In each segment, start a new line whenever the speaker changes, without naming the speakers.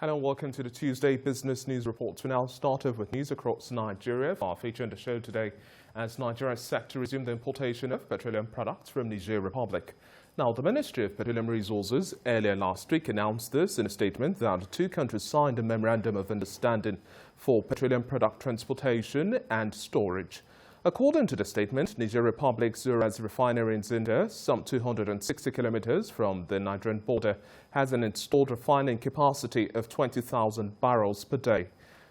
Hello and welcome to the Tuesday Business News Report. We now start off with news across Nigeria. Our feature on the show today as Nigeria's set to resume the importation of petroleum products from Nigeria-Republic. Now, the Ministry of Petroleum Resources earlier last week announced this in a statement that the two countries signed a memorandum of understanding for petroleum product transportation and storage. According to the statement, Nigeria-Republic's Zura's refinery in Zinda, some 260 kilometers from the Nigerian border, has an installed refining capacity of 20,000 barrels per day.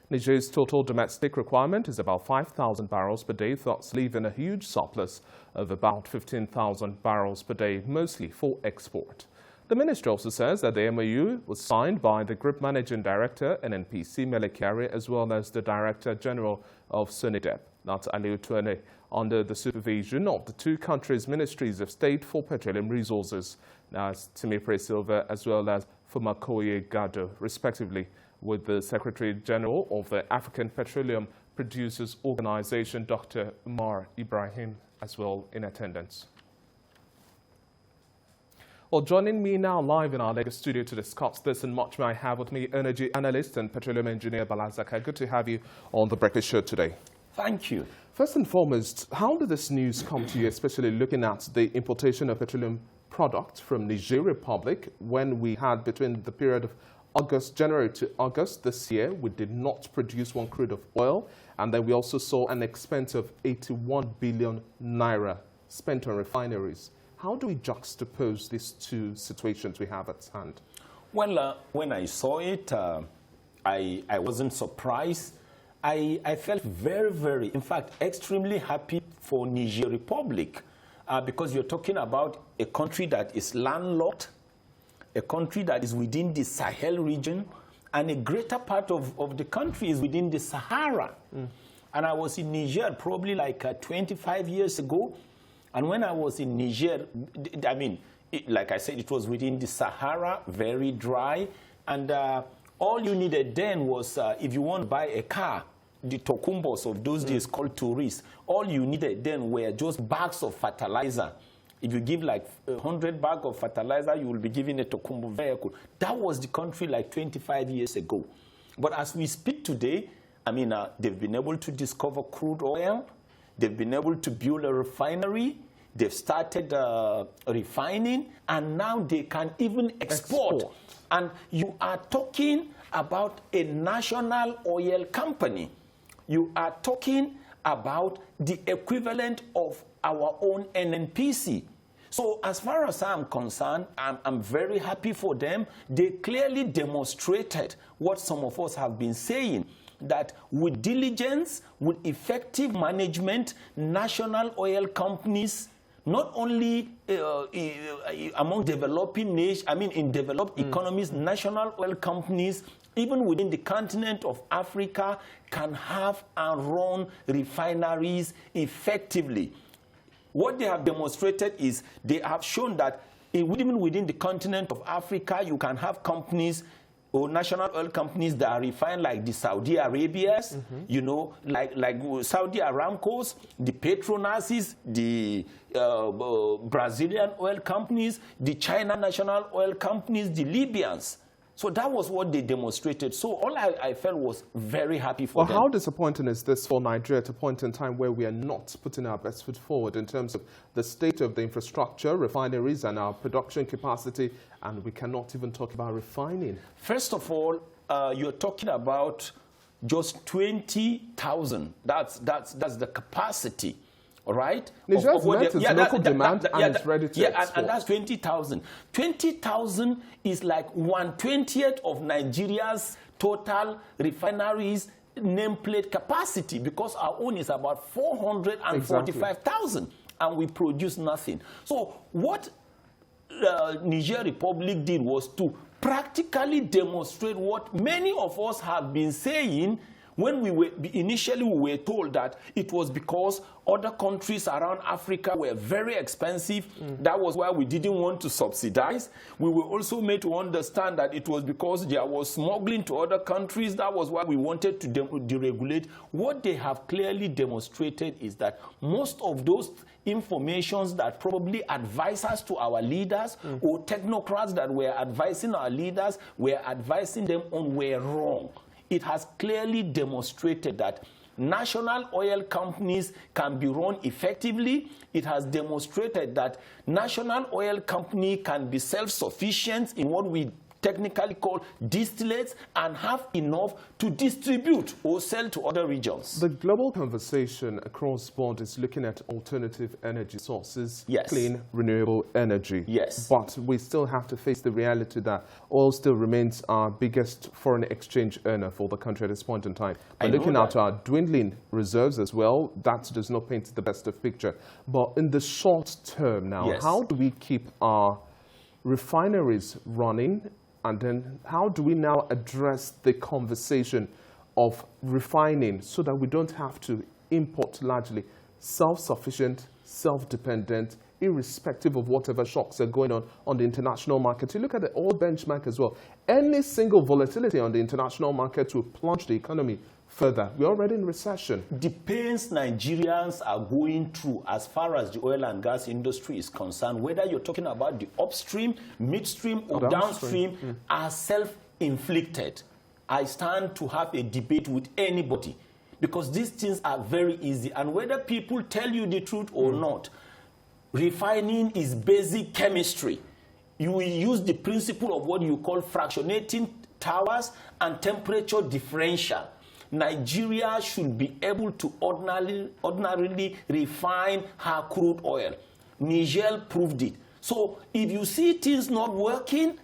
Niger's total domestic requirement is about 5,000 barrels per day, thus leaving a huge surplus of about 15,000 barrels per day, mostly for export. The ministry also says that the MOU was signed by the Group Managing Director, NNPC Melekari, as well as the Director General of SONIDEP, that's Aliu Tuene, under the supervision of the two countries' Ministries of State for Petroleum Resources, as Timipre Silva as well as Fumakoye Gado, respectively, with the Secretary General of the African Petroleum Producers Organization, Dr. Umar Ibrahim, as well in attendance. Well, joining me now live in our Lagos studio to discuss this and much more, I have with me energy analyst and petroleum engineer Bala Zakkai. Good to have you on the Breakfast Show today.
Thank you.
First and foremost, how did this news come to you, especially looking at the importation of petroleum products from Nigeria-Republic when we had between the period of January to August this year, we did not produce one crude of oil, and then we also saw an expense of 81 billion naira spent on refineries. How do we juxtapose these two situations we have at hand?
Well, when I saw it, I wasn't surprised. I felt very, in fact, extremely happy for Nigeria-Republic because you're talking about a country that is landlocked, a country that is within the Sahel region, and a greater part of the country is within the Sahara. And I was in Niger probably like 25 years ago. And when I was in Niger, I mean, like I said, it was within the Sahara, very dry. And all you needed then was, if you want to buy a car, the tokumbos of those days called tourists, all you needed then were just bags of fertilizer. If you give like 100 bags of fertilizer, you will be given a tokumbo vehicle. That was the country like 25 years ago. But as we speak today, I mean, they've been able to discover crude oil. They've been able to build a refinery. They've started refining, and now they can even export. And you are talking about a national oil company. You are talking about the equivalent of our own NNPC. So as far as I'm concerned, I'm very happy for them. They clearly demonstrated what some of us have been saying, that with diligence, with effective management, national oil companies, not only among developing nations, I mean in developed economies, national oil companies, even within the continent of Africa, can have and run refineries effectively. What they have demonstrated is they have shown that even within the continent of Africa, you can have companies or national oil companies that are refined like the Saudi Arabias, you know, like Saudi Aramco's, the Petronas, the Brazilian oil companies, the China national oil companies, the Libyans. So that was what they demonstrated. So all I felt was very happy for them.
How disappointing is this for Nigeria at a point in time where we are not putting our best foot forward in terms of the state of the infrastructure, refineries, and our production capacity, and we cannot even talk about refining?
First of all, you're talking about just 20,000. That's the capacity. All right?
Niger's met its local demand and it's ready to export.
And that's 20,000. 20,000 is like 1/20th of Nigeria's total refineries nameplate capacity, because our own is about 445,000 and we produce nothing. So what Nigeria-Republic did was to practically demonstrate what many of us have been saying When initially we were told that it was because other countries around Africa were very expensive. That was why we didn't want to subsidize. We were also made to understand that it was because there was smuggling to other countries. That was why we wanted to deregulate. What they have clearly demonstrated is that most of those informations that probably advisors to our leaders or technocrats that were advising our leaders were advising them on were wrong. It has clearly demonstrated that national oil companies can be run effectively. It has demonstrated that national oil company can be self-sufficient in what we technically call distillates and have enough to distribute or sell to other regions.
The global conversation across board is looking at alternative energy sources,
yes,
clean, renewable energy.
Yes.
But we still have to face the reality that oil still remains our biggest foreign exchange earner for the country at this point in time. But looking at our dwindling reserves as well, that does not paint the best of picture. But in the short term now,
yes,
how do we keep our refineries running? And then how do we now address the conversation of refining so that we don't have to import largely self-sufficient, self-dependent, irrespective of whatever shocks are going on the international market? You look at the oil benchmark as well. Any single volatility on the international market will plunge the economy further. We're already in recession.
The pains Nigerians are going through as far as the oil and gas industry is concerned, whether you're talking about the upstream, midstream, or downstream, are self-inflicted. I stand to have a debate with anybody because these things are very easy. And whether people tell you the truth or not, refining is basic chemistry. You will use the principle of what you call fractionating towers and temperature differential. Nigeria should be able to ordinarily refine her crude oil. Niger proved it. So if you see things not working,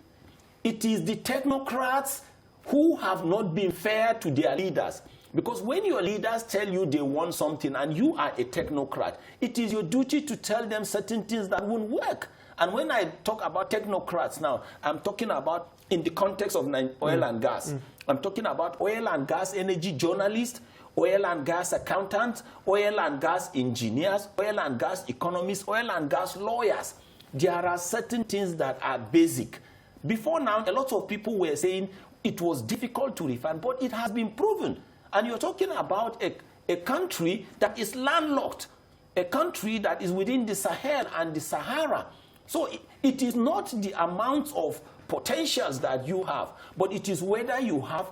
it is the technocrats who have not been fair to their leaders. Because when your leaders tell you they want something and you are a technocrat, it is your duty to tell them certain things that won't work. And when I talk about technocrats now, I'm talking about in the context of oil and gas. I'm talking about oil and gas energy journalists, oil and gas accountants, oil and gas engineers, oil and gas economists, oil and gas lawyers. There are certain things that are basic. Before now, a lot of people were saying it was difficult to refine, but it has been proven. And you're talking about a country that is landlocked, a country that is within the Sahel and the Sahara. So it is not the amount of potentials that you have, but it is whether you have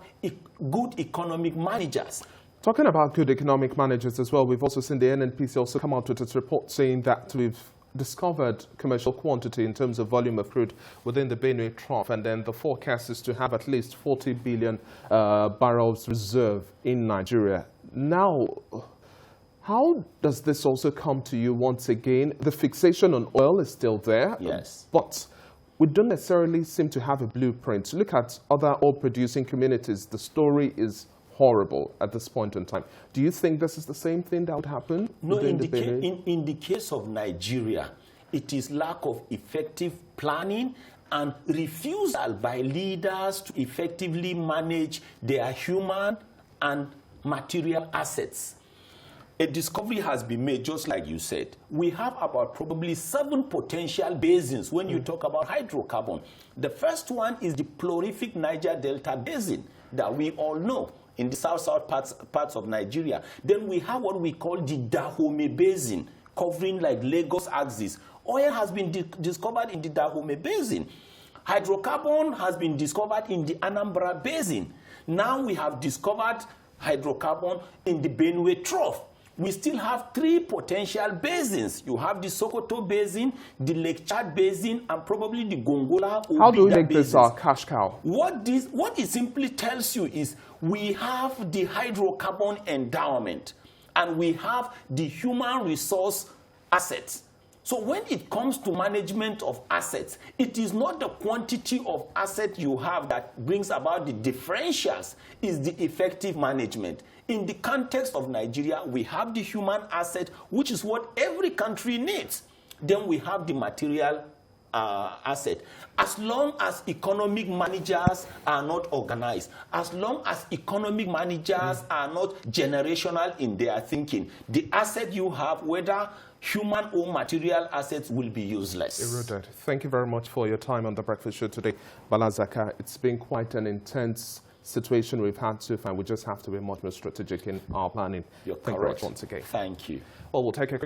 good economic managers.
Talking about good economic managers as well, we've also seen the NNPC also come out with its report saying that we've discovered commercial quantity in terms of volume of crude within the Benue Trough, and then the forecast is to have at least 40 billion barrels reserve in Nigeria. Now, how does this also come to you once again? The fixation on oil is still there,
yes,
but we don't necessarily seem to have a blueprint. Look at other oil-producing communities. The story is horrible at this point in time. Do you think this is the same thing that would happen?
No, in the case of Nigeria, it is lack of effective planning and refusal by leaders to effectively manage their human and material assets. A discovery has been made, just like you said. We have about probably 7 potential basins when you talk about hydrocarbon. The first one is the prolific Niger Delta Basin that we all know in the south-south parts of Nigeria. Then we have what we call the Dahomey Basin, covering like Lagos axis. Oil has been discovered in the Dahomey Basin. Hydrocarbon has been discovered in the Anambra Basin. Now we have discovered hydrocarbon in the Benue Trough. We still have 3 potential basins. You have the Sokoto Basin, the Lake Chad Basin, and probably the Gongola or
How do we make
basins.
this our cash cow?
What it simply tells you is we have the hydrocarbon endowment and we have the human resource assets. So when it comes to management of assets, it is not the quantity of assets you have that brings about the differentials, it's the effective management. In the context of Nigeria, we have the human asset, which is what every country needs. Then we have the material asset. As long as economic managers are not organized, as long as economic managers are not generational in their thinking, the asset you have, whether human or material assets, will be useless.
Eroded. Thank you very much for your time on the Breakfast Show today, Bala Zaka. It's been quite an intense situation we've had to find. We just have to be much more strategic in our planning.
You're
Thank you very much once again.
Thank you.
Well, we'll take a